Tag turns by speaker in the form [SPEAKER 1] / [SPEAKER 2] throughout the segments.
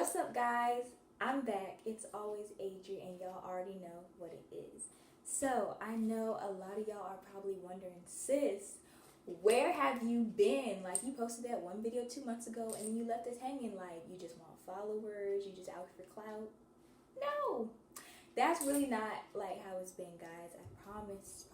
[SPEAKER 1] What's up, guys? I'm back. It's always Adri, and y'all already know what it is. So, I know a lot of y'all are probably wondering, sis, where have you been? Like, you posted that one video 2 months ago, and then you left us hanging like you just want followers, you just out for clout. No! That's really not like how it's been, guys. I promised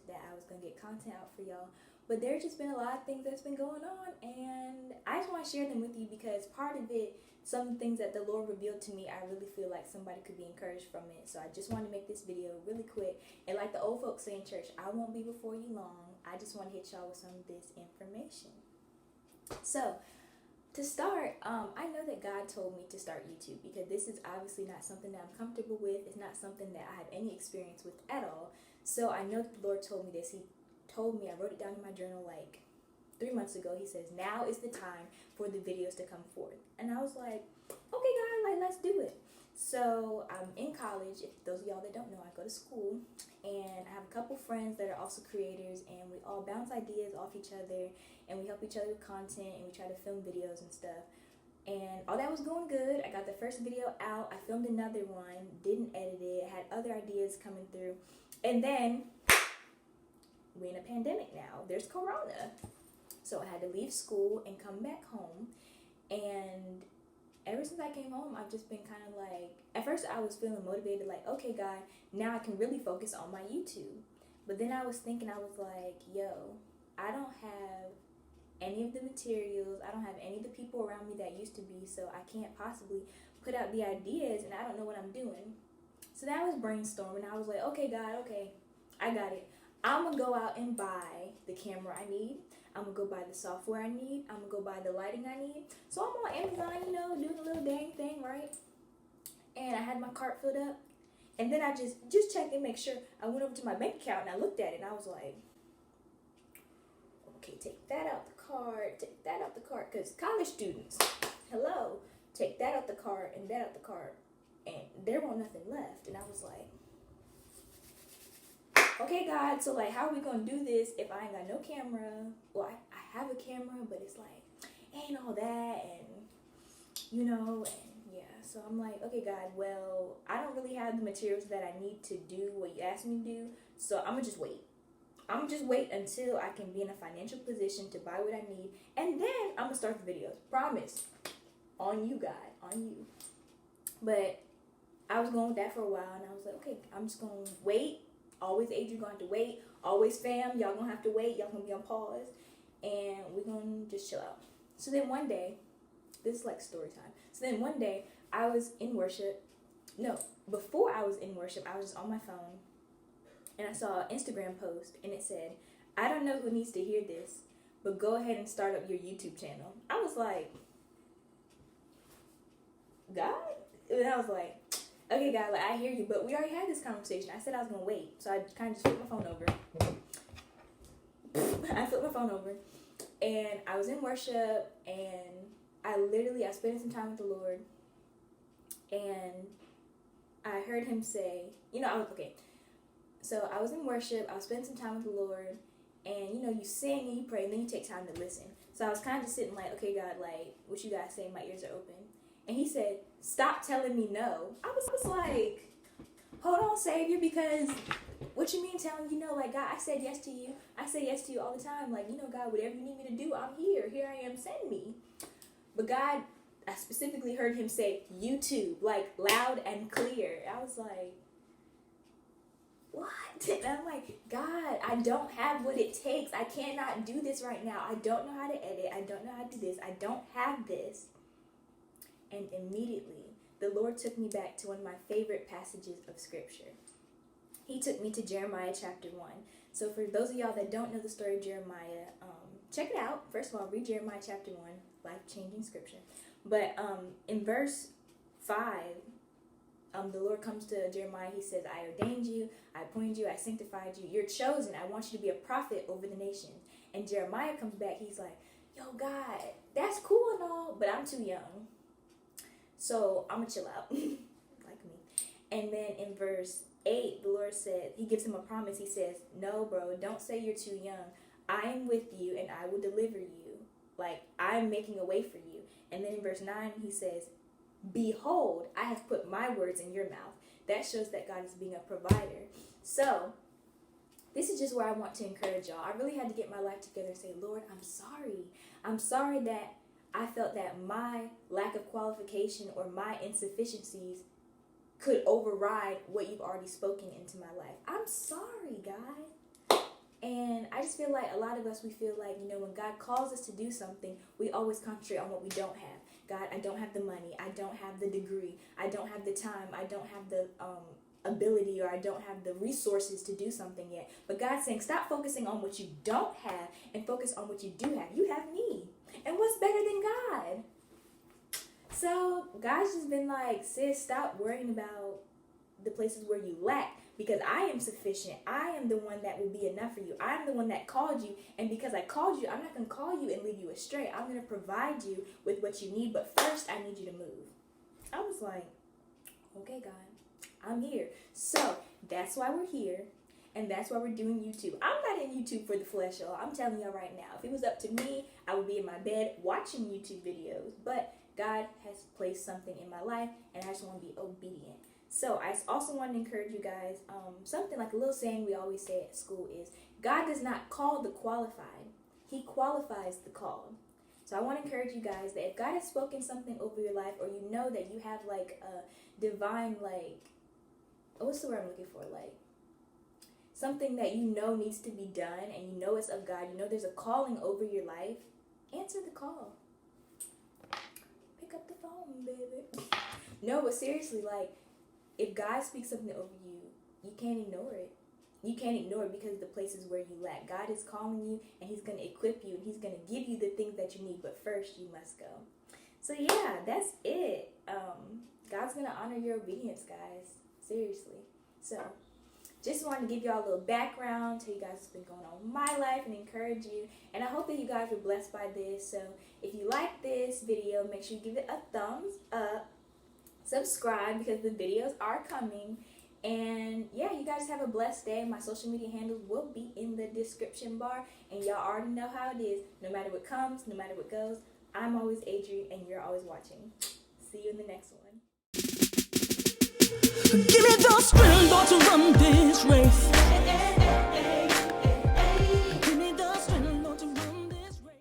[SPEAKER 1] that I was gonna get content out for y'all, but there's just been a lot of things that's been going on, and I just want to share them with you because part of it, some things that the Lord revealed to me, I really feel like somebody could be encouraged from it. So I just want to make this video really quick, and like the old folks say in church, I won't be before you long. I just want to hit y'all with some of this information. So to start, I know that God told me to start YouTube because this is obviously not something that I'm comfortable with. It's not something that I have any experience with at all. So I know the Lord told me this. He told me, I wrote it down in my journal like 3 months ago. He says, now is the time for the videos to come forth. And I was like, okay, God, like, let's do it. So I'm in college. If those of y'all that don't know, I go to school, and I have a couple friends that are also creators, and we all bounce ideas off each other, and we help each other with content, and we try to film videos and stuff. And all that was going good. I got the first video out. I filmed another one, didn't edit it, had other ideas coming through. And then we're in a pandemic now. There's Corona. So I had to leave school and come back home. And ever since I came home, I've just been kind of like, at first I was feeling motivated, like, okay, God, now I can really focus on my YouTube. But then I was thinking, I was like, yo, I don't have any of the materials. I don't have any of the people around me that used to be, so I can't possibly put out the ideas, and I don't know what I'm doing. So that was brainstorming. I was like, okay, God, okay, I got it. I'm going to go out and buy the camera I need. I'm going to go buy the software I need. I'm going to go buy the lighting I need. So I'm on Amazon, doing a little dang thing, right? And I had my cart filled up. And then I just checked and make sure. I went over to my bank account and I looked at it and I was like, okay, take that out the cart, take that out the cart. Because college students, hello, take that out the cart and that out the cart. And there wasn't nothing left. And I was like, okay, God, so like, how are we gonna do this if I ain't got no camera? Well, I have a camera, but it's like, ain't all that, and and yeah. So I'm like, okay, God, well, I don't really have the materials that I need to do what you asked me to do, so I'm gonna just wait. I'm gonna just wait until I can be in a financial position to buy what I need, and then I'm gonna start the videos. Promise. On you, God, on you. But I was going with that for a while, and I was like, okay, I'm just gonna wait. Always Adrian gonna have to wait. Always fam, y'all gonna have to wait. Y'all gonna be on pause. And we're gonna just chill out. So then one day, this is like story time. So then one day, I was in worship. No, before I was in worship, I was just on my phone. And I saw an Instagram post. And it said, I don't know who needs to hear this, but go ahead and start up your YouTube channel. I was like, God? And I was like, okay, God, like, I hear you, but we already had this conversation. I said I was going to wait, so I kind of just flipped my phone over. I flipped my phone over, and I was in worship, and I spent some time with the Lord, and I heard him say, so I was in worship, I was spending some time with the Lord, and, you sing and you pray, and then you take time to listen. So I was kind of just sitting like, okay, God, like, what you guys say, my ears are open. And he said, stop telling me no. I was like, hold on, Savior, because what you mean telling you no? Like, God, I said yes to you. I say yes to you all the time. Like, God, whatever you need me to do, I'm here. Here I am, send me. But God, I specifically heard him say YouTube, like loud and clear. I was like, what? And I'm like, God, I don't have what it takes. I cannot do this right now. I don't know how to edit. I don't know how to do this. I don't have this. And immediately, the Lord took me back to one of my favorite passages of Scripture. He took me to Jeremiah chapter 1. So for those of y'all that don't know the story of Jeremiah, check it out. First of all, read Jeremiah chapter 1, life-changing Scripture. But in verse 5, the Lord comes to Jeremiah. He says, I ordained you, I appointed you, I sanctified you. You're chosen. I want you to be a prophet over the nations. And Jeremiah comes back. He's like, yo, God, that's cool and all, but I'm too young. So I'm going to chill out, like me. And then in verse 8, the Lord said, he gives him a promise. He says, no, bro, don't say you're too young. I am with you and I will deliver you. Like, I'm making a way for you. And then in verse 9, he says, behold, I have put my words in your mouth. That shows that God is being a provider. So this is just where I want to encourage y'all. I really had to get my life together and say, Lord, I'm sorry. I'm sorry that I felt that my lack of qualification or my insufficiencies could override what you've already spoken into my life. I'm sorry, God. And I just feel like a lot of us, we feel like, when God calls us to do something, we always concentrate on what we don't have. God, I don't have the money. I don't have the degree. I don't have the time. I don't have the ability, or I don't have the resources to do something yet. But God's saying, stop focusing on what you don't have and focus on what you do have. You have me. And what's better than God? So God's just been like, sis, stop worrying about the places where you lack, because I am sufficient. I am the one that will be enough for you. I'm the one that called you, and because I called you, I'm not going to call you and leave you astray. I'm going to provide you with what you need, but first I need you to move. I was like, okay, God, I'm here. So that's why we're here, and that's why we're doing YouTube. I'm not in YouTube for the flesh, y'all. I'm telling y'all right now. If it was up to me, I would be in my bed watching YouTube videos, but God has placed something in my life, and I just want to be obedient. So I also want to encourage you guys, something like a little saying we always say at school is, God does not call the qualified. He qualifies the called. So I want to encourage you guys that if God has spoken something over your life, or you know that you have like a divine, like, what's the word I'm looking for? Like something that you know needs to be done, and you know it's of God. You know there's a calling over your life. Answer the call. Pick up the phone, baby. No, but seriously, like, if God speaks something over you, you can't ignore it. You can't ignore it, because the places where you lack. God is calling you, and He's going to equip you, and He's going to give you the things that you need. But first, you must go. So yeah, that's it. God's going to honor your obedience, guys. Seriously. So just wanted to give y'all a little background, tell you guys what's been going on in my life, and encourage you. And I hope that you guys were blessed by this. So if you like this video, make sure you give it a thumbs up. Subscribe, because the videos are coming. And yeah, you guys have a blessed day. My social media handles will be in the description bar, and y'all already know how it is. No matter what comes, no matter what goes, I'm always Adri, and you're always watching. See you in the next one.
[SPEAKER 2] Give me the strength, Lord, to run this race.